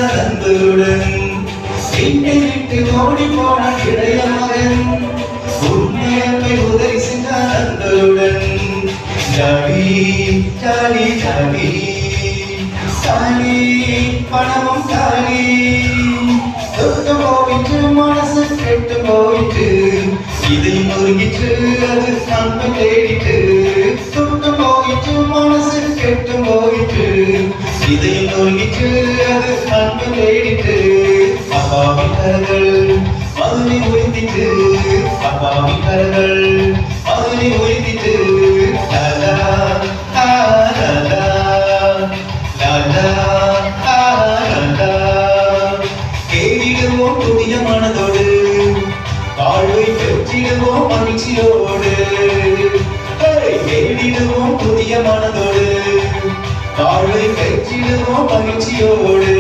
சென்றார் நண்பருடன் வீட்டை விட்டு ஓடி போனான் இளைய மகன் உண்மையை உதவி சென்றார் நண்பருடன் ஜாலி ஜாலி ஜாலி ஜாலி பணமும் ஜாலி தொட்டு போயிட்டு மனசு கெட்டு போயிட்டு இதையும் ஒருங்கிட்டு அது நன்மை தேடிட்டு தொட்டு போயிட்டு மனசு கெட்டு போயிட்டு இதையும் ஒருங்கிட்டு அது நன்மை தேடிட்டு அப்பாவின் கரங்கள் மதுரை ஒழித்திட்டு அப்பாவின் கரங்கள் மதுரை ஒழித்திட்டு லாலா லாலா லாலா லாலா கேடிடுவோம் புதிய மனதோடு வாழ்வை பெற்றிடுவோம் மகிழ்ச்சியோடு கேடிடுவோம் புதிய மனதோடு வாழ்வை பெற்றிடுவோம் மகிழ்ச்சியோடு